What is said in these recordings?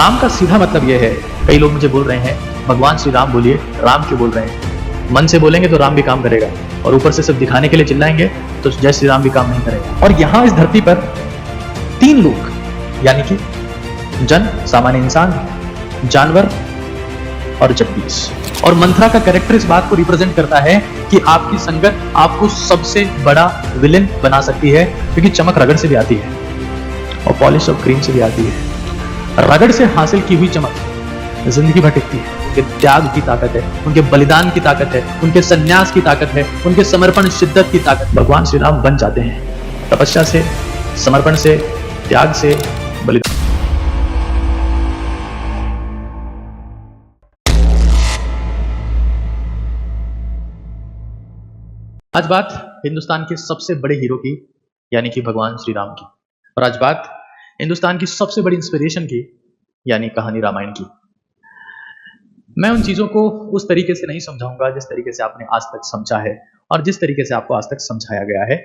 राम का सीधा मतलब यह है, कई लोग मुझे बोल रहे हैं भगवान श्री राम बोलिए, राम क्यों बोल रहे हैं? मन से बोलेंगे तो राम भी काम करेगा, और ऊपर से सिर्फ दिखाने के लिए चिल्लाएंगे तो जय श्री राम भी काम नहीं करेगा। और यहाँ इस धरती पर तीन लोग, यानी कि जन, सामान्य इंसान, जानवर और जगदीश। और मंथरा का कैरेक्टर इस बात को रिप्रेजेंट करता है कि आपकी संगत आपको सबसे बड़ा विलेन बना सकती है, क्योंकि चमक रगड़ से भी आती है और पॉलिश और क्रीम से भी आती है। रगड़ से हासिल की हुई चमक जिंदगी भर टिकती है। उनके त्याग की ताकत है, उनके बलिदान की ताकत है, उनके संन्यास की ताकत है, उनके समर्पण शिद्दत की ताकत। भगवान श्री राम बन जाते हैं तपस्या से, समर्पण से, त्याग से, बलिदान। आज बात हिंदुस्तान के सबसे बड़े हीरो की, यानी कि भगवान श्री राम की, और आज बात हिंदुस्तान की सबसे बड़ी इंस्पिरेशन की, यानी कहानी रामायण की। मैं उन चीजों को उस तरीके से नहीं समझाऊंगा जिस तरीके से आपने आज तक समझा है, और जिस तरीके से आपको आज तक समझाया गया है,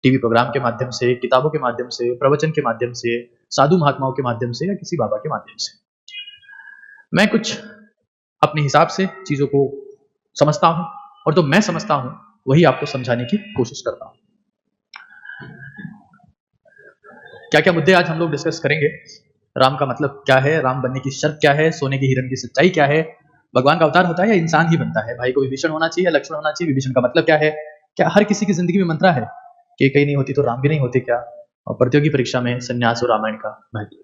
टीवी प्रोग्राम के माध्यम से, किताबों के माध्यम से, प्रवचन के माध्यम से, साधु महात्माओं के माध्यम से, या किसी बाबा के माध्यम से। मैं कुछ अपने हिसाब से चीजों को समझता हूं, और जो मैं समझता हूं वही आपको समझाने की कोशिश करता हूं। क्या क्या मुद्दे आज हम लोग डिस्कस करेंगे? राम का मतलब क्या है? राम बनने की शर्त क्या है? सोने के हिरण की सच्चाई क्या है? भगवान का अवतार होता है या इंसान ही बनता है? भाई को विभीषण होना चाहिए या लक्ष्मण होना चाहिए? विभीषण का मतलब क्या है? क्या हर किसी की जिंदगी में मंत्रा है कि कहीं नहीं होती तो राम भी नहीं होते क्या? और प्रतियोगी परीक्षा में संन्यास और रामायण का महत्व,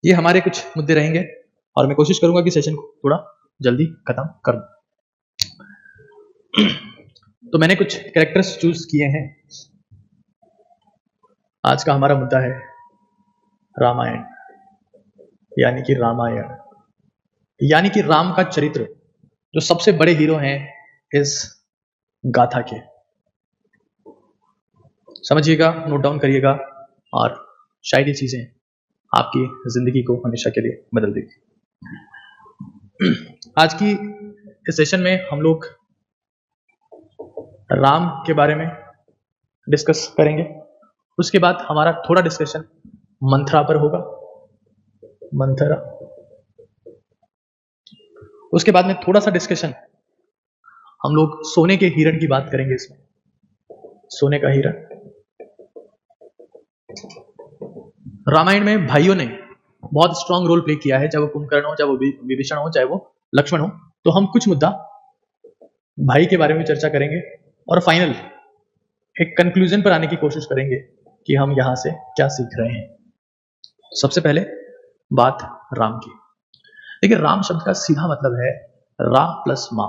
ये हमारे कुछ मुद्दे रहेंगे, और मैं कोशिश करूंगा कि सेशन को थोड़ा जल्दी खत्म कर दूं। तो मैंने कुछ कैरेक्टर्स चूज किए हैं। आज का हमारा मुद्दा है रामायण, यानी कि रामायण, यानी कि राम का चरित्र, जो सबसे बड़े हीरो हैं इस गाथा के। समझिएगा, नोट डाउन करिएगा, और शायद ये चीजें आपकी जिंदगी को हमेशा के लिए बदल देगी। आज की इस सेशन में हम लोग राम के बारे में डिस्कस करेंगे। उसके बाद हमारा थोड़ा डिस्कशन मंथरा पर होगा, मंथरा। उसके बाद में थोड़ा सा डिस्कशन हम लोग सोने के हिरण की बात करेंगे। इसमें सोने का हिरण, रामायण में भाइयों ने बहुत स्ट्रांग रोल प्ले किया है, चाहे वो कुंभकर्ण हो, चाहे वो विभीषण हो, चाहे वो लक्ष्मण हो। तो हम कुछ मुद्दा भाई के बारे में चर्चा करेंगे, और फाइनल एक कंक्लूजन पर आने की कोशिश करेंगे कि हम यहां से क्या सीख रहे हैं। सबसे पहले बात राम की। देखिए, राम शब्द का सीधा मतलब है रा प्लस मां।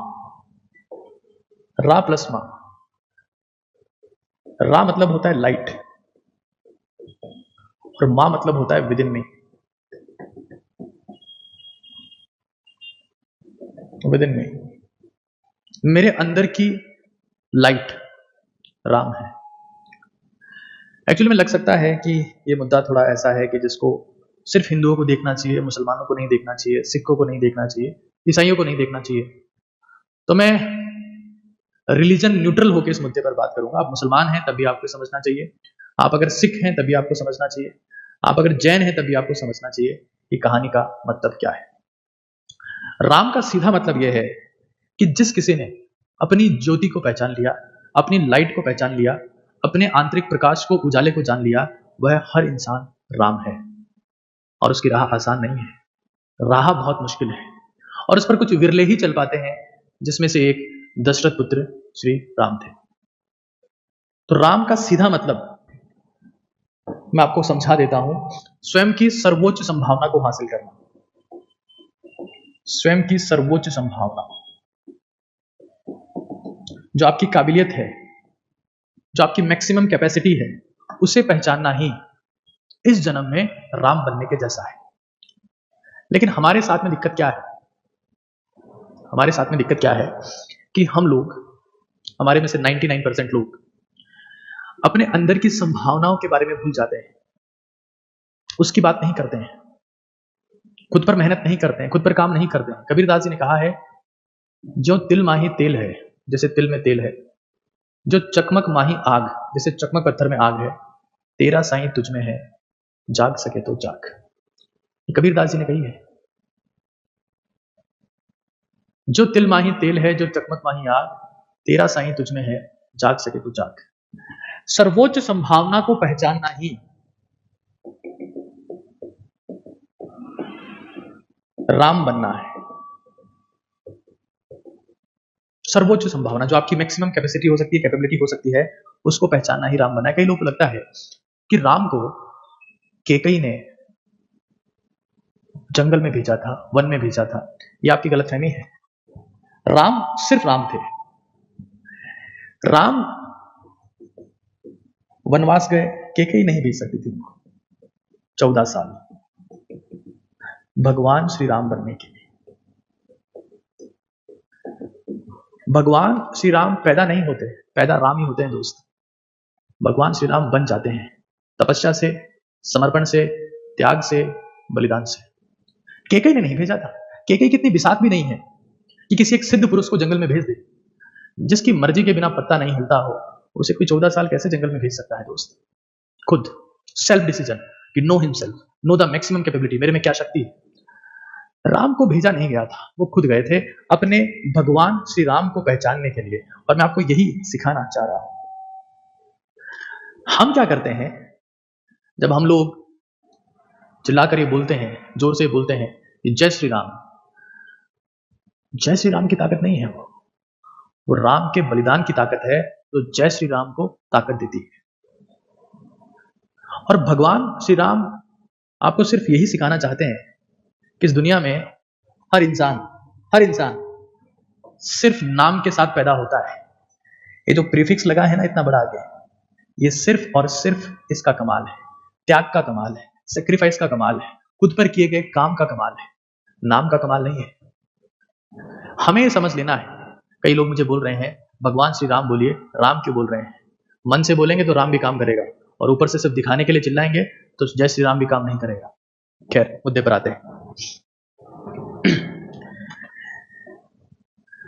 रा प्लस मां। रा मतलब होता है लाइट, और मां मतलब होता है with in me, with in मी, मेरे अंदर की लाइट राम है। एक्चुअली में लग सकता है कि ये मुद्दा थोड़ा ऐसा है कि जिसको सिर्फ हिंदुओं को देखना चाहिए, मुसलमानों को नहीं देखना चाहिए, सिखों को नहीं देखना चाहिए, ईसाइयों को नहीं देखना चाहिए। तो मैं रिलीजन न्यूट्रल होकर इस मुद्दे पर बात करूंगा। आप मुसलमान हैं तभी आपको समझना चाहिए, आप अगर सिख हैं तभी आपको समझना चाहिए, आप अगर जैन हैं तभी आपको समझना चाहिए कि कहानी का मतलब क्या है। राम का सीधा मतलब यह है कि जिस किसी ने अपनी ज्योति को पहचान लिया, अपनी लाइट को पहचान लिया, अपने आंतरिक प्रकाश को, उजाले को जान लिया, वह हर इंसान राम है। और उसकी राह आसान नहीं है, राह बहुत मुश्किल है, और उस पर कुछ विरले ही चल पाते हैं, जिसमें से एक दशरथ पुत्र श्री राम थे। तो राम का सीधा मतलब मैं आपको समझा देता हूं, स्वयं की सर्वोच्च संभावना को हासिल करना। स्वयं की सर्वोच्च संभावना, जो आपकी काबिलियत है, जो आपकी मैक्सिमम कैपेसिटी है, उसे पहचानना ही इस जन्म में राम बनने के जैसा है। लेकिन हमारे साथ में दिक्कत क्या है? हमारे साथ में दिक्कत क्या है कि हम लोग, हमारे में से 99% लोग अपने अंदर की संभावनाओं के बारे में भूल जाते हैं, उसकी बात नहीं करते हैं, खुद पर मेहनत नहीं करते हैं, खुद पर काम नहीं करते हैं। कबीरदास जी ने कहा है, जो तिल माही तेल है, जैसे तिल में तेल है, जो चकमक माही आग, जैसे चकमक पत्थर में आग है, तेरा साईं तुझ में है, जाग सके तो जाग। कबीरदास जी ने कही है। जो तिल माही तेल है, जो चकमक माही आग, तेरा साईं तुझ में है, जाग सके तो जाग। सर्वोच्च संभावना को पहचानना ही राम बनना है। सर्वोच्च संभावना, जो आपकी मैक्सिमम कैपेसिटी हो सकती है, कैपेबिलिटी हो सकती है, उसको पहचानना ही राम बनना है। कई लोगों को लगता है कि राम को केकई ने जंगल में भेजा था, वन में भेजा था। यह आपकी गलतफहमी है। राम सिर्फ राम थे। राम वनवास गए, केकई नहीं भेज सकती थी उनको 14 साल भगवान श्री राम बनने के लिए। भगवान श्री राम पैदा नहीं होते, पैदा राम ही होते हैं दोस्त। भगवान श्री राम बन जाते हैं तपस्या से, समर्पण से, त्याग से, बलिदान से। केकई ने नहीं भेजा था। केकई कितनी बिसात भी नहीं है कि किसी एक सिद्ध पुरुष को जंगल में भेज दे। जिसकी मर्जी के बिना पत्ता नहीं हिलता हो, उसे कोई 14 साल कैसे जंगल में भेज सकता है दोस्त? खुद सेल्फ डिसीजन कि know himself, know the maximum capability, मेरे में क्या शक्ति है। राम को भेजा नहीं गया था, वो खुद गए थे अपने भगवान श्री राम को पहचानने के लिए। और मैं आपको यही सिखाना चाह रहा हूं। हम क्या करते हैं, जब हम लोग चिल्लाकर ये बोलते हैं, जोर से बोलते हैं कि जय श्री राम, जय श्री राम की ताकत नहीं है, वो राम के बलिदान की ताकत है, तो जय श्री राम को ताकत देती है। और भगवान श्री राम आपको सिर्फ यही सिखाना चाहते हैं कि इस दुनिया में हर इंसान सिर्फ नाम के साथ पैदा होता है। ये जो प्रीफिक्स लगा है ना इतना बड़ा आगे, ये सिर्फ और सिर्फ इसका कमाल है, त्याग का कमाल है, सेक्रीफाइस का कमाल है, खुद पर किए गए काम का कमाल है, नाम का कमाल नहीं है। हमें ये समझ लेना है। कई लोग मुझे बोल रहे हैं भगवान श्री राम बोलिए, राम क्यों बोल रहे हैं? मन से बोलेंगे तो राम भी काम करेगा, और ऊपर से सिर्फ दिखाने के लिए चिल्लाएंगे तो जय श्री राम भी काम नहीं करेगा। खैर, मुद्दे पर आते हैं।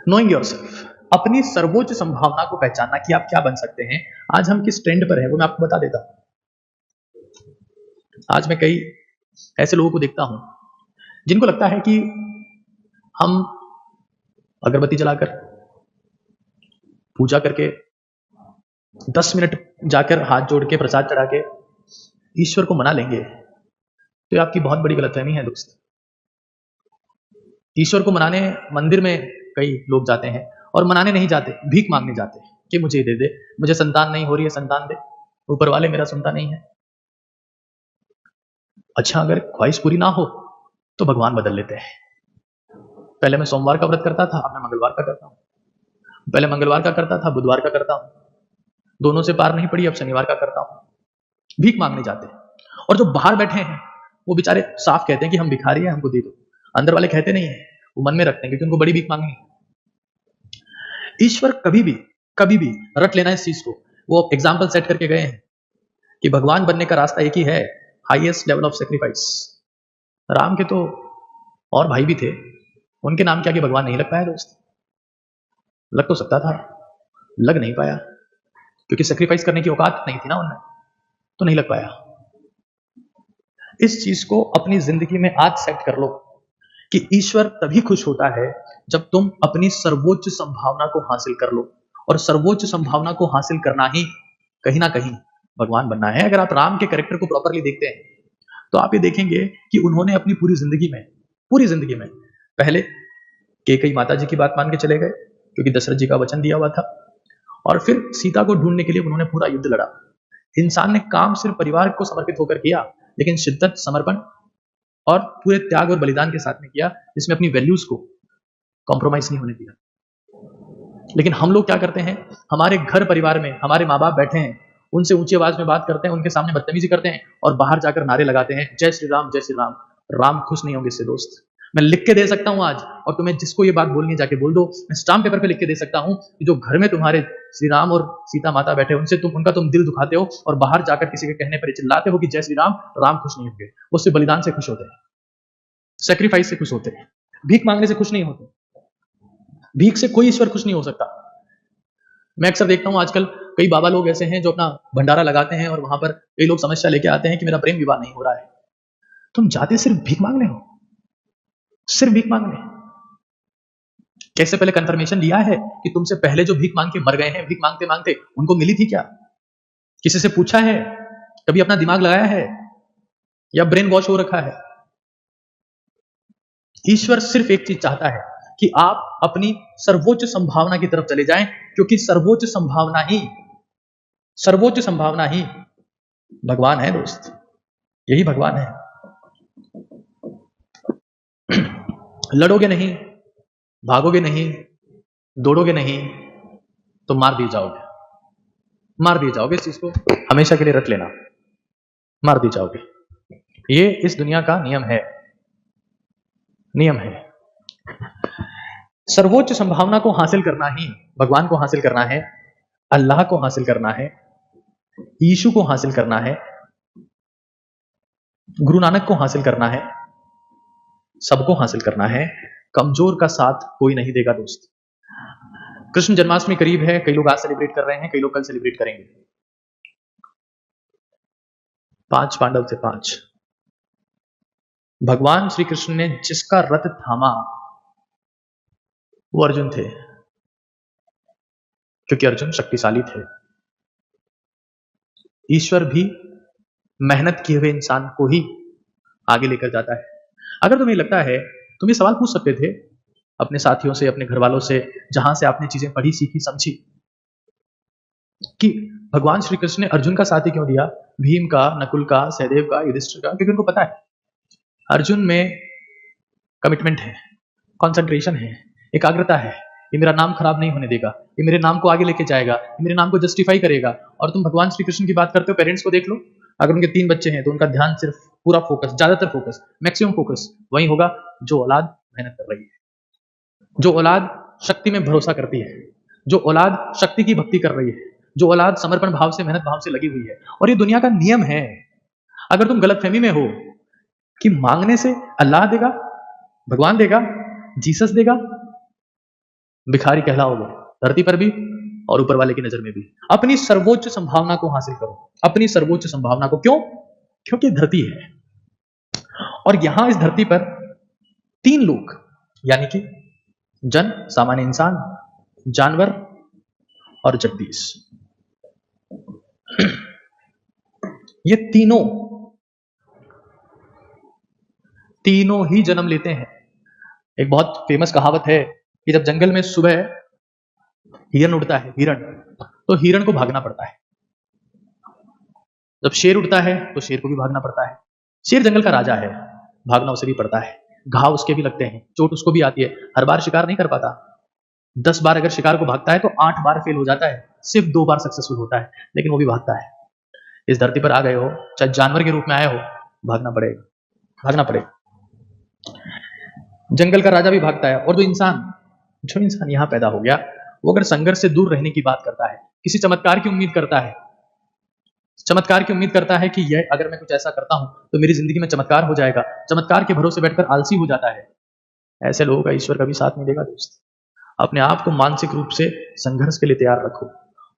नोइंग योरसेल्फ, अपनी सर्वोच्च संभावना को पहचानना कि आप क्या बन सकते हैं। आज हम किस ट्रेंड पर हैं वो मैं आपको बता देता हूं। आज मैं कई ऐसे लोगों को देखता हूं जिनको लगता है कि हम अगरबत्ती जलाकर, पूजा करके, 10 मिनट जाकर हाथ जोड़ के प्रसाद चढ़ा के ईश्वर को मना लेंगे। तो ये आपकी बहुत बड़ी गलतफहमी है दोस्त। ईश्वर को मनाने मंदिर में कई लोग जाते हैं, और मनाने नहीं जाते, भीख मांगने जाते हैं कि मुझे दे दे, मुझे संतान नहीं हो रही है, संतान दे, ऊपर वाले मेरा सुनता नहीं है। अच्छा, अगर ख्वाहिश पूरी ना हो तो भगवान बदल लेते हैं। पहले मैं सोमवार का व्रत करता था, अब मैं मंगलवार का करता हूं। पहले मंगलवार का करता था, बुधवार का करता हूं। दोनों से पार नहीं पड़ी, अब शनिवार का करता हूं। भीख मांगने जाते हैं। और जो बाहर बैठे हैं वो बेचारे साफ कहते हैं कि हम भिखारी हैं, हमको दे दो। अंदर वाले कहते नहीं है, वो मन में रखते हैं क्योंकि उनको बड़ी भीख मांगनी है। ईश्वर कभी भी रट लेना इस चीज को। वो एग्जाम्पल सेट करके गए हैं कि भगवान बनने का रास्ता एक ही है, highest level of sacrifice. Ram के तो और भाई भी थे, उनके नाम के आगे भगवान नहीं लग पाया दोस्त। लग तो सकता था, लग नहीं पाया क्योंकि सेक्रीफाइस करने की औकात नहीं थी ना उनमें, तो नहीं लग पाया। इस चीज को अपनी जिंदगी में आज सेट कर लो कि ईश्वर तभी खुश होता है जब तुम अपनी सर्वोच्च संभावना को हासिल कर लो। और सर्वोच्च संभावना को हासिल करना ही कहीं ना कहीं भगवान बनना है। अगर आप राम के कैरेक्टर को प्रॉपरली देखते हैं तो आप ये देखेंगे कि उन्होंने अपनी पूरी जिंदगी में पहले कैकेयी माता जी की बात मान के चले गए क्योंकि दशरथ जी का वचन दिया हुआ था, और फिर सीता को ढूंढने के लिए उन्होंने पूरा युद्ध लड़ा। इंसान ने काम सिर्फ परिवार को समर्पित होकर किया, लेकिन शिद्दत, समर्पण और पूरे त्याग और बलिदान के साथ में किया, जिसमें अपनी वैल्यूज को कॉम्प्रोमाइज नहीं होने दिया। लेकिन हम लोग क्या करते हैं, हमारे घर परिवार में हमारे माँ बाप बैठे हैं, उनसे ऊंची आवाज में बात करते हैं, उनके सामने बदतमीजी करते हैं, और बाहर जाकर नारे लगाते हैं जय श्री राम, जय श्री राम। राम खुश नहीं होंगे इससे दोस्त। मैं लिख के दे सकता हूं आज, और तुम्हें जिसको ये बात बोलनी है जाके बोल दो। मैं स्टाम्प पेपर पे लिख के दे सकता हूं कि जो घर में तुम्हारे श्री राम और सीता माता बैठे, उनका तुम दिल दुखाते हो, और बाहर जाकर किसी के कहने पर चिल्लाते हो कि जय श्री राम। राम खुश नहीं होंगे, वो सिर्फ बलिदान से खुश होते हैं, सेक्रीफाइस से खुश होते हैं, भीख मांगने से खुश नहीं होते। भीख से कोई ईश्वर खुश नहीं हो सकता। मैं अक्सर देखता हूं आजकल कई बाबा लोग ऐसे हैं जो अपना भंडारा लगाते हैं, और वहां पर कई लोग समस्या लेके आते हैं कि मेरा प्रेम विवाह नहीं हो रहा है। तुम जाते सिर्फ भीख मांगने हो, सिर्फ भीख मांगने। कैसे पहले कंफर्मेशन लिया है कि तुमसे पहले जो भीख मांग के मर गए हैं, भीख मांगते मांगते उनको मिली थी क्या? किसी से पूछा है? कभी अपना दिमाग लगाया है या ब्रेन वॉश हो रखा है? ईश्वर सिर्फ एक चीज चाहता है कि आप अपनी सर्वोच्च संभावना की तरफ चले जाएं, क्योंकि सर्वोच्च संभावना ही भगवान है दोस्त। यही भगवान है। लड़ोगे नहीं, भागोगे नहीं, दौड़ोगे नहीं तो मार दिए जाओगे। इस चीज को हमेशा के लिए रख लेना, मार दिए जाओगे। ये इस दुनिया का नियम है। सर्वोच्च संभावना को हासिल करना ही भगवान को हासिल करना है, अल्लाह को हासिल करना है, यीशु को हासिल करना है, गुरु नानक को हासिल करना है, सबको हासिल करना है। कमजोर का साथ कोई नहीं देगा दोस्त। कृष्ण जन्माष्टमी करीब है, कई लोग आज सेलिब्रेट कर रहे हैं, कई लोग कल सेलिब्रेट करेंगे। 5 पांडव थे, 5। भगवान श्री कृष्ण ने जिसका रथ थामा वो अर्जुन थे, क्योंकि अर्जुन शक्तिशाली थे। ईश्वर भी मेहनत किए हुए इंसान को ही आगे लेकर जाता है। अगर तुम्हें लगता है, तुम ये सवाल पूछ सकते थे अपने साथियों से, अपने घर वालों से, जहां से आपने चीजें पढ़ी, सीखी, समझी, कि भगवान श्री कृष्ण ने अर्जुन का साथी क्यों दिया, भीम का, नकुल का, सहदेव का, युधिष्ठिर का? क्योंकि उनको पता है अर्जुन में कमिटमेंट है, कंसंट्रेशन है, एकाग्रता है। ये मेरा नाम खराब नहीं होने देगा, ये मेरे नाम को आगे लेके जाएगा, ये मेरे नाम को जस्टिफाई करेगा। और तुम भगवान श्री कृष्ण की बात करते हो, पेरेंट्स को देख लो, अगर उनके 3 बच्चे हैं तो उनका ध्यान सिर्फ, पूरा फोकस, ज्यादातर फोकस, मैक्सिमम फोकस वही होगा जो औलाद मेहनत कर रही है, जो औलाद शक्ति में भरोसा करती है, जो औलाद शक्ति की भक्ति कर रही है, जो औलाद समर्पण भाव से, मेहनत भाव से लगी हुई है। और ये दुनिया का नियम है। अगर तुम गलतफहमी में हो कि मांगने से अल्लाह देगा, भगवान देगा, जीसस देगा, भिखारी कहलाओगे, धरती पर भी और ऊपर वाले की नजर में भी। अपनी सर्वोच्च संभावना को हासिल करो, अपनी सर्वोच्च संभावना को। क्यों? क्योंकि धरती है, और यहां इस धरती पर 3 लोग, यानी कि जन, सामान्य इंसान, जानवर और जगदीश, ये तीनों ही जन्म लेते हैं। एक बहुत फेमस कहावत है कि जब जंगल में सुबह हिरन उड़ता है, तो हिरन को भागना पड़ता है। जब शेर उड़ता है तो शेर को भी भागना पड़ता है। शेर जंगल का राजा है, भागना उसे भी पड़ता है, घाव उसके भी लगते हैं, चोट उसको भी आती है, हर बार शिकार नहीं कर पाता। 10 बार अगर शिकार को भागता है तो 8 बार फेल हो जाता है, सिर्फ 2 बार सक्सेसफुल होता है, लेकिन वो भी भागता है। इस धरती पर आ गए हो, चाहे जानवर के रूप में आए हो, भागना पड़ेगा। जंगल का राजा भी भागता है। और जो इंसान यहां पैदा हो गया, वो अगर संघर्ष से दूर रहने की बात करता है, किसी चमत्कार की उम्मीद करता है कि यह अगर मैं कुछ ऐसा करता हूं तो मेरी जिंदगी में चमत्कार हो जाएगा, चमत्कार के भरोसे बैठकर आलसी हो जाता है, ऐसे लोगों का ईश्वर कभी साथ नहीं देगा दोस्त। अपने आप को मानसिक रूप से संघर्ष के लिए तैयार रखो।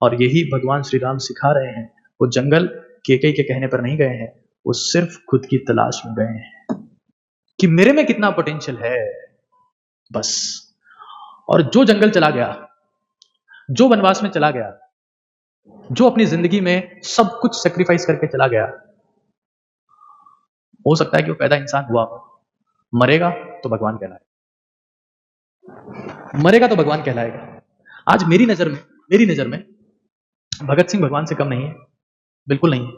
और यही भगवान श्री राम सिखा रहे हैं। वो जंगल केकई के कहने पर नहीं गए हैं, वो सिर्फ खुद की तलाश में गए हैं कि मेरे में कितना पोटेंशियल है, बस। और जो जंगल चला गया, जो वनवास में चला गया, जो अपनी जिंदगी में सब कुछ सेक्रीफाइस करके चला गया, हो सकता है कि वो पैदा इंसान हुआ हो, मरेगा तो भगवान कहलाएगा। आज मेरी नजर में भगत सिंह भगवान से कम नहीं है, बिल्कुल नहीं है।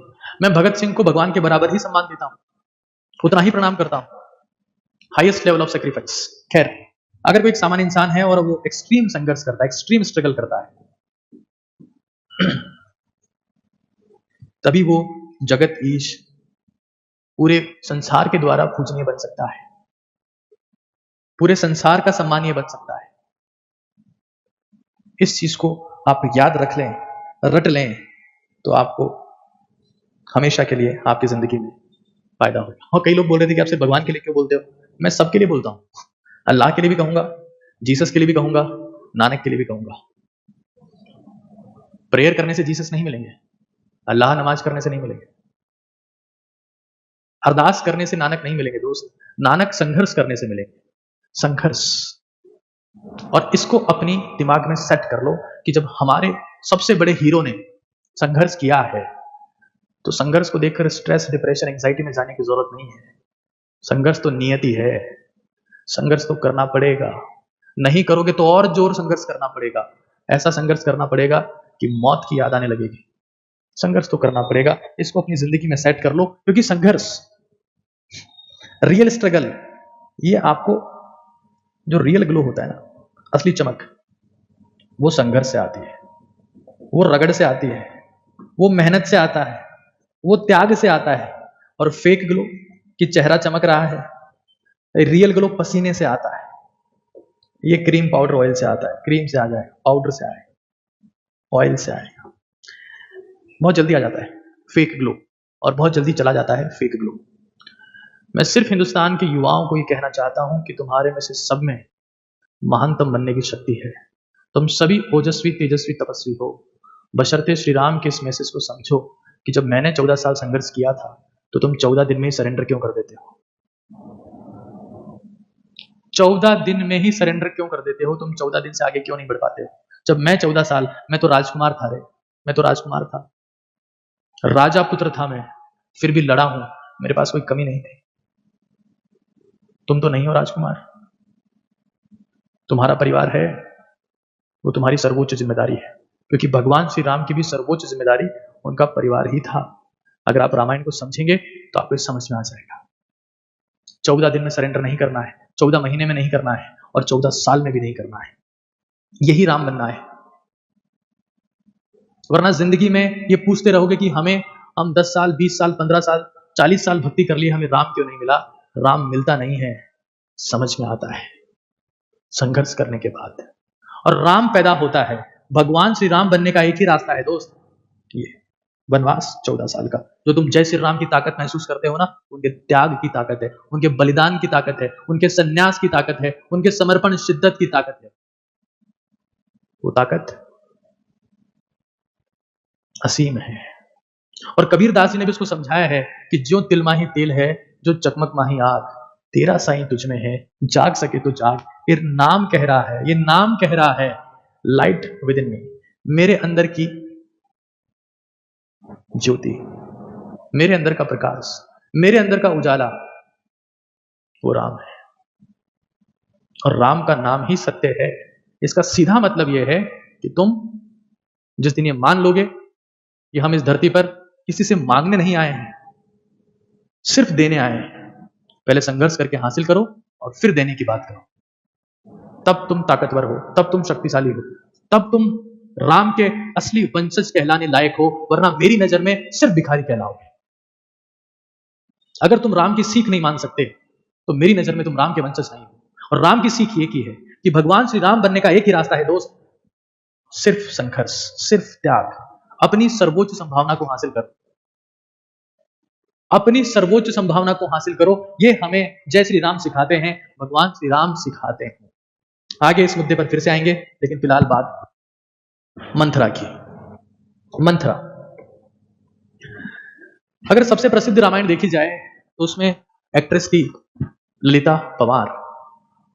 मैं भगत सिंह को भगवान के बराबर ही सम्मान देता हूं, उतना ही प्रणाम करता हूं। Highest level of sacrifice. खैर, अगर कोई एक सामान्य इंसान है और वो एक्सट्रीम संघर्ष करता है, एक्सट्रीम स्ट्रगल करता है, तभी वो जगत ईश, पूरे संसार के द्वारा पूजनीय बन सकता है, पूरे संसार का सम्मानीय बन सकता है। इस चीज को आप याद रख लें, रट लें, तो आपको हमेशा के लिए आपकी जिंदगी में फायदा होगा। और कई लोग बोल रहे थे कि आप सिर्फ भगवान के लिए क्यों बोलते हो? मैं सबके लिए बोलता हूं, अल्लाह के लिए भी कहूंगा, जीसस के लिए भी कहूंगा, नानक के लिए भी कहूंगा। प्रेयर करने से जीसस नहीं मिलेंगे, अल्लाह नमाज करने से नहीं मिलेंगे, अरदास करने से नानक नहीं मिलेंगे दोस्त। नानक संघर्ष करने से मिलेंगे। संघर्ष और इसको अपनी दिमाग में सेट कर लो कि जब हमारे सबसे बड़े हीरो ने संघर्ष किया है तो संघर्ष को देखकर स्ट्रेस, डिप्रेशन, एंजाइटी में जाने की जरूरत नहीं है। संघर्ष तो नियति है, संघर्ष तो करना पड़ेगा। नहीं करोगे तो और जोर संघर्ष करना पड़ेगा, ऐसा संघर्ष करना पड़ेगा कि मौत की याद आने लगेगी। संघर्ष तो करना पड़ेगा, इसको अपनी जिंदगी में सेट कर लो, क्योंकि संघर्ष, रियल स्ट्रगल, ये आपको जो रियल ग्लो होता है ना, असली चमक, वो संघर्ष से आती है, वो रगड़ से आती है, वो मेहनत से आता है, वो त्याग से आता है। और फेक ग्लो कि चेहरा चमक रहा है, रियल ग्लो पसीने से आता है। ये क्रीम पाउडर ऑयल से आता है, क्रीम से आ जाए, पाउडर से आए, ऑयल से आएगा, बहुत जल्दी आ जाता है फेक ग्लो और बहुत जल्दी चला जाता है फेक ग्लो। मैं सिर्फ हिंदुस्तान के युवाओं को ये कहना चाहता हूं कि तुम्हारे में से सब में महानतम बनने की शक्ति है। तुम सभी ओजस्वी, तेजस्वी, तपस्वी हो, बशर्ते श्री राम के इस मैसेज को समझो कि जब मैंने 14 साल संघर्ष किया था तो तुम 14 दिन में ही सरेंडर क्यों कर देते हो? 14 दिन में ही सरेंडर क्यों कर देते हो? तुम 14 दिन से आगे क्यों नहीं बढ़ पाते हो? जब मैं 14 साल, मैं तो राजकुमार था रे, मैं तो राजकुमार था, राजा पुत्र था मैं, फिर भी लड़ा हूं, मेरे पास कोई कमी नहीं थी। तुम तो नहीं हो राजकुमार, तुम्हारा परिवार है, वो तुम्हारी सर्वोच्च जिम्मेदारी है, क्योंकि भगवान श्री राम की भी सर्वोच्च जिम्मेदारी उनका परिवार ही था। अगर आप रामायण को समझेंगे तो आपको समझ में आ जाएगा। 14 दिन में सरेंडर नहीं करना है, 14 महीने में नहीं करना है, और 14 साल में भी नहीं करना है। यही राम बनना है। वरना जिंदगी में ये पूछते रहोगे कि हम 10 साल, 20 साल, 15 साल, 40 साल भक्ति कर लिए, हमें राम क्यों नहीं मिला? राम मिलता नहीं है, समझ में आता है संघर्ष करने के बाद। और राम पैदा होता है, भगवान श्री राम बनने का एक ही रास्ता है दोस्त, ये वनवास 14 साल का। जो तुम जय श्री राम की ताकत महसूस करते हो ना, उनके त्याग की ताकत है, उनके बलिदान की ताकत है, उनके संन्यास की ताकत है, उनके समर्पण शिद्दत की ताकत है। वो ताकत असीम है। और कबीर दास जी ने भी उसको समझाया है कि जो तिल माही तेल है, जो चकमक माही आग, तेरा साईं तुझ में है, जाग सके तो जाग। ये नाम कह रहा है, ये नाम कह रहा है, लाइट विद इन मी, मेरे अंदर की ज्योति, मेरे अंदर का प्रकाश, मेरे अंदर का उजाला, वो राम है। और राम का नाम ही सत्य है। इसका सीधा मतलब यह है कि तुम जिस दिन ये मान लोगे कि हम इस धरती पर किसी से मांगने नहीं आए हैं, सिर्फ देने आए हैं, पहले संघर्ष करके हासिल करो और फिर देने की बात करो, तब तुम ताकतवर हो, तब तुम शक्तिशाली हो, तब तुम राम के असली वंशज कहलाने लायक हो। वरना मेरी नजर में सिर्फ भिखारी कहलाओगे। अगर तुम राम की सीख नहीं मान सकते तो मेरी नजर में तुम राम के वंशज नहीं हो। और राम की सीख एक ही है कि भगवान श्री राम बनने का एक ही रास्ता है दोस्त, सिर्फ संघर्ष, सिर्फ त्याग, अपनी सर्वोच्च संभावना को हासिल करो, अपनी सर्वोच्च संभावना को हासिल करो। ये हमें जय श्री राम सिखाते हैं, भगवान श्री राम सिखाते हैं। आगे इस मुद्दे पर फिर से आएंगे, लेकिन फिलहाल बात मंथरा की। मंथरा, अगर सबसे प्रसिद्ध रामायण देखी जाए तो उसमें एक्ट्रेस थी ललिता पंवार,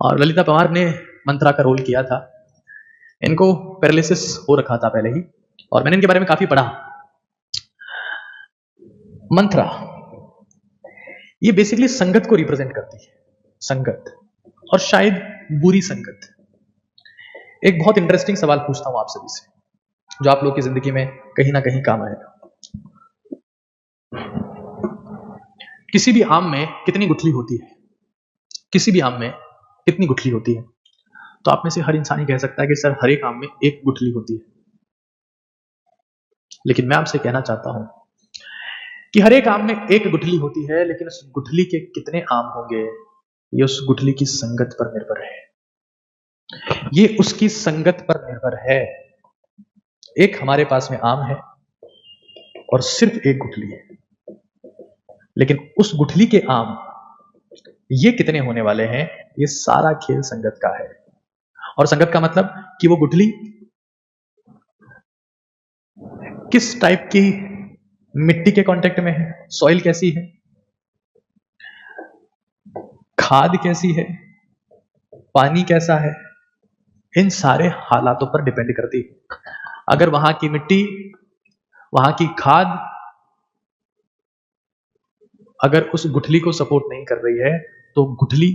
और ललिता पंवार ने मंथरा का रोल किया था। इनको पैरालिसिस हो रखा था पहले ही, और मैंने इनके बारे में काफी पढ़ा। मंथरा ये बेसिकली संगत को रिप्रेजेंट करती है, संगत, और शायद बुरी संगत। एक बहुत इंटरेस्टिंग सवाल पूछता हूं आप सभी से, जो आप लोग की जिंदगी में कहीं ना कहीं काम आएगा। किसी भी आम में कितनी गुठली होती है? किसी भी आम में कितनी गुठली होती है? तो आप में से हर इंसान ही कह सकता है कि सर हर एक आम में एक गुठली होती है। लेकिन मैं आपसे कहना चाहता हूं कि हर एक आम में एक गुठली होती है, लेकिन उस गुठली के कितने आम होंगे ये उस गुठली की संगत पर निर्भर है। ये उसकी संगत पर निर्भर है। एक हमारे पास में आम है और सिर्फ एक गुठली है, लेकिन उस गुठली के आम ये कितने होने वाले हैं, ये सारा खेल संगत का है। और संगत का मतलब कि वो गुठली किस टाइप की मिट्टी के कांटेक्ट में है, सॉइल कैसी है, खाद कैसी है, पानी कैसा है, इन सारे हालातों पर डिपेंड करती है। अगर वहां की मिट्टी, वहां की खाद अगर उस गुठली को सपोर्ट नहीं कर रही है तो गुठली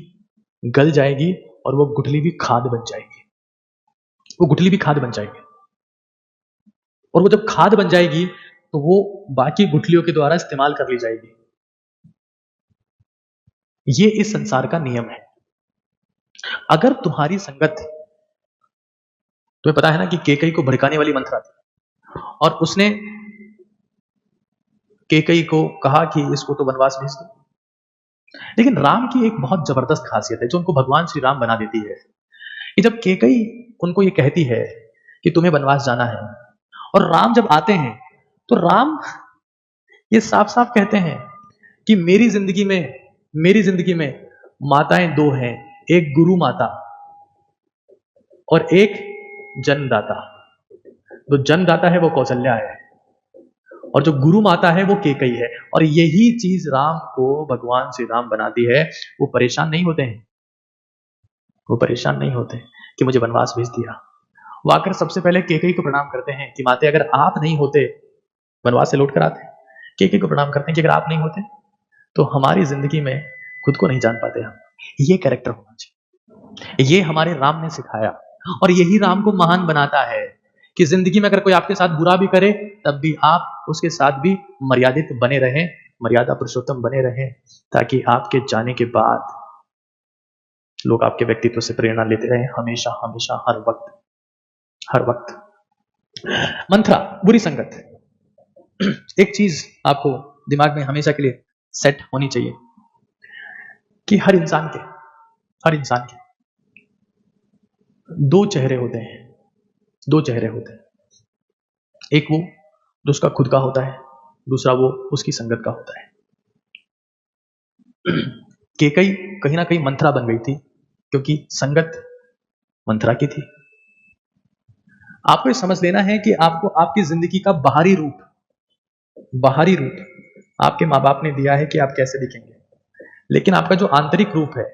गल जाएगी और वो गुठली भी खाद बन जाएगी। वो गुठली भी खाद बन जाएगी, और वो जब खाद बन जाएगी तो वो बाकी गुठलियों के द्वारा इस्तेमाल कर ली जाएगी। ये इस संसार का नियम है। अगर तुम्हारी संगत, तुम्हें पता है ना कि केकई को भड़काने वाली मंथरा थी, और उसने केकई को कहा कि इसको तो वनवास भेज दो। लेकिन राम की एक बहुत जबरदस्त खासियत है जो उनको भगवान श्री राम बना देती है कि जब केकई उनको ये कहती है कि तुम्हें वनवास जाना है, और राम जब आते हैं तो राम ये साफ साफ कहते हैं कि मेरी जिंदगी में माताएं दो हैं, एक गुरु माता और एक जन्मदाता। जो जन्मदाता है वो कौशल्या है, और जो गुरु माता है वो केकई है। और यही चीज राम को भगवान श्री राम बनाती है। वो परेशान नहीं होते हैं, वो परेशान नहीं होते कि मुझे वनवास भेज दिया। वो आकर सबसे पहले केकई को प्रणाम करते हैं कि माते अगर आप नहीं होते, वनवास से लौट कर आते केकई को प्रणाम करते हैं कि अगर आप नहीं होते तो हमारी जिंदगी में खुद को नहीं जान पाते हम। ये कैरेक्टर होना चाहिए, ये हमारे राम ने सिखाया, और यही राम को महान बनाता है कि जिंदगी में अगर कोई आपके साथ बुरा भी करे तब भी आप उसके साथ भी मर्यादित बने रहें, मर्यादा पुरुषोत्तम बने रहें, ताकि आपके जाने के बाद लोग आपके व्यक्तित्व से प्रेरणा लेते रहें हमेशा हमेशा, हर वक्त हर वक्त। मंत्रा, बुरी संगत। एक चीज आपको दिमाग में हमेशा के लिए सेट होनी चाहिए कि हर इंसान के दो चेहरे होते हैं, दो चेहरे होते हैं। एक वो जो उसका खुद का होता है, दूसरा वो उसकी संगत का होता है। केकई कहीं ना कहीं मंथरा बन गई थी क्योंकि संगत मंथरा की थी। आपको ये समझ लेना है कि आपको आपकी जिंदगी का बाहरी रूप आपके माँ बाप ने दिया है कि आप कैसे दिखेंगे, लेकिन आपका जो आंतरिक रूप है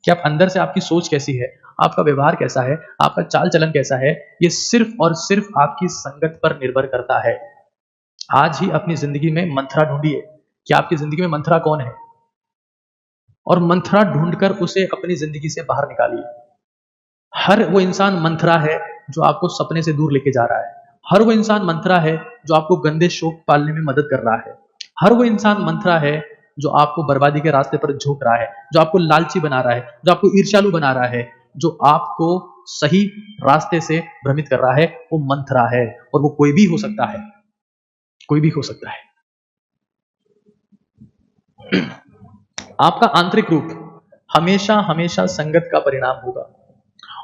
कि आप अंदर से आपकी सोच कैसी है, आपका व्यवहार कैसा है, आपका चाल चलन कैसा है, ये सिर्फ और सिर्फ आपकी संगत पर निर्भर करता है। आज ही अपनी जिंदगी में मंथरा ढूंढिए कि आपकी जिंदगी में मंथरा कौन है, और मंथरा ढूंढकर उसे अपनी जिंदगी से बाहर निकालिए। हर वो इंसान मंथरा है जो आपको सपने से दूर लेके जा रहा है। हर वो इंसान मंथरा है जो आपको गंदे शौक पालने में मदद कर रहा है। हर वो इंसान मंथरा है जो आपको बर्बादी के रास्ते पर झोंक रहा है, जो आपको लालची बना रहा है, जो आपको ईर्ष्यालु बना रहा है, जो आपको सही रास्ते से भ्रमित कर रहा है। वो मंथरा है, और वो कोई भी हो सकता है, कोई भी हो सकता है। आपका आंतरिक रूप हमेशा हमेशा संगत का परिणाम होगा,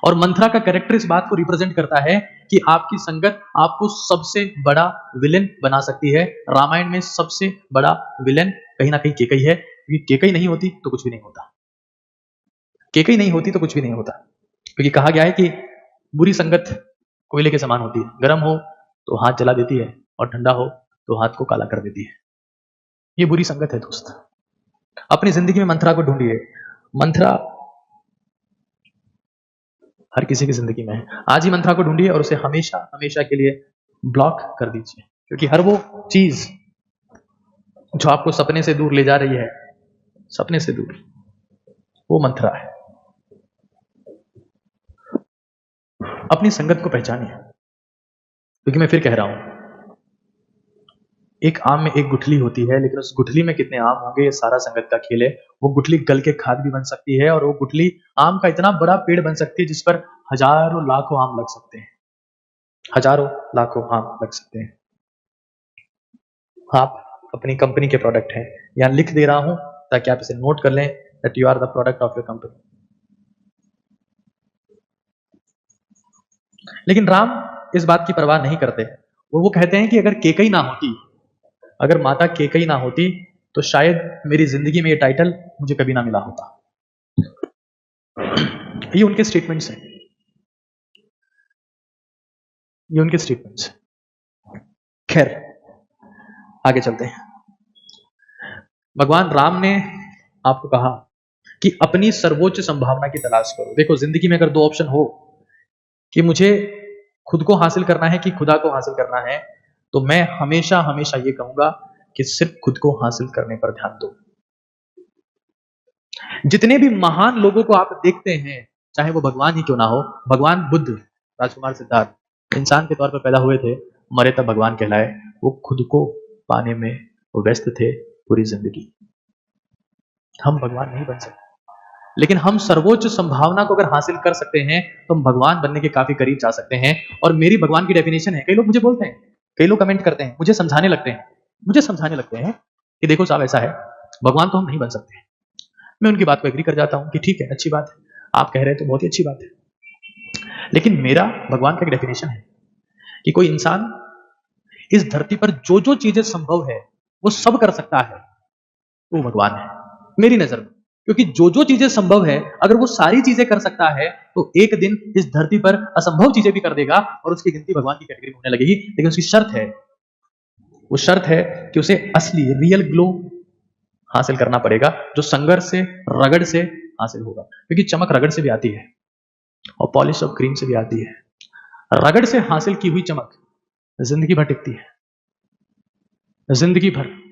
और मंथरा का कैरेक्टर इस बात को रिप्रेजेंट करता है कि आपकी संगत आपको सबसे बड़ा विलेन बना सकती है। रामायण में सबसे बड़ा विलेन कहीं ना कहीं केकई है, क्योंकि केकई नहीं होती तो कुछ भी नहीं होता। केकई नहीं होती तो कुछ भी नहीं होता, क्योंकि कहा गया है कि बुरी संगत कोयले के समान होती है, गर्म हो तो हाथ जला देती है और ठंडा हो तो हाथ को काला कर देती है। ये बुरी संगत है दोस्त। अपनी जिंदगी में मंथरा को ढूंढिए। मंथरा हर किसी की जिंदगी में है। आज ही मंथरा को ढूंढिए और उसे हमेशा हमेशा के लिए ब्लॉक कर दीजिए, क्योंकि हर वो चीज जो आपको सपने से दूर ले जा रही है, सपने से दूर, वो मंथरा है। अपनी संगत को पहचानिए, क्योंकि मैं फिर कह रहा हूं, एक आम में एक गुठली होती है, लेकिन उस गुठली में कितने आम होंगे ये सारा संगत का खेल है। वो गुठली गल के खाद भी बन सकती है, और वो गुठली आम का इतना बड़ा पेड़ बन सकती है जिस पर हजारों लाखों आम लग सकते हैं, हजारों लाखों आम लग सकते हैं। आप अपनी कंपनी के प्रोडक्ट हैं, यहां लिख दे रहा हूं ताकि आप इसे नोट कर लें, that you are the product of your company. लेकिन राम इस बात की परवाह नहीं करते। वो कहते हैं कि अगर केकई ना होती, अगर माता केकई ना होती तो शायद मेरी जिंदगी में ये टाइटल मुझे कभी ना मिला होता। ये उनके स्टेटमेंट्स हैं, ये उनके स्टेटमेंट्स। खैर आगे चलते हैं। भगवान राम ने आपको कहा कि अपनी सर्वोच्च संभावना की तलाश करो। देखो, जिंदगी में अगर दो ऑप्शन हो कि मुझे खुद को हासिल करना है कि खुदा को हासिल करना है, तो मैं हमेशा हमेशा ये कहूंगा कि सिर्फ खुद को हासिल करने पर ध्यान दो। जितने भी महान लोगों को आप देखते हैं, चाहे वो भगवान ही क्यों ना हो, भगवान बुद्ध, राजकुमार सिद्धार्थ इंसान के तौर पर पैदा हुए थे, मरे तब भगवान कहलाए। वो खुद को पाने में व्यस्त थे पूरी जिंदगी। हम भगवान नहीं बन सकते, लेकिन हम सर्वोच्च संभावना को अगर हासिल कर सकते हैं तो हम भगवान बनने के काफी करीब जा सकते हैं। और मेरी भगवान की डेफिनेशन है, कई लोग मुझे बोलते हैं, कई लोग कमेंट करते हैं, मुझे समझाने लगते हैं कि देखो साहब ऐसा है, भगवान तो हम नहीं बन सकते। मैं उनकी बात को एग्री कर जाता हूं कि ठीक है, अच्छी बात है, आप कह रहे हैं तो बहुत ही अच्छी बात है। लेकिन मेरा भगवान का एक डेफिनेशन है कि कोई इंसान इस धरती पर जो जो चीजें संभव है वो सब कर सकता है, वो भगवान है मेरी नजर में। क्योंकि जो जो चीजें संभव है, अगर वो सारी चीजें कर सकता है, तो एक दिन इस धरती पर असंभव चीजें भी कर देगा और उसकी गिनती भगवान की कैटेगरी में होने लगेगी। लेकिन उसकी शर्त है, वो शर्त है कि उसे असली रियल ग्लो हासिल करना पड़ेगा, जो संघर्ष से, रगड़ से हासिल होगा। क्योंकि चमक रगड़ से भी आती है और पॉलिश ऑफ क्रीम से भी आती है। रगड़ से हासिल की हुई चमक जिंदगी भर टिकती है, जिंदगी भर।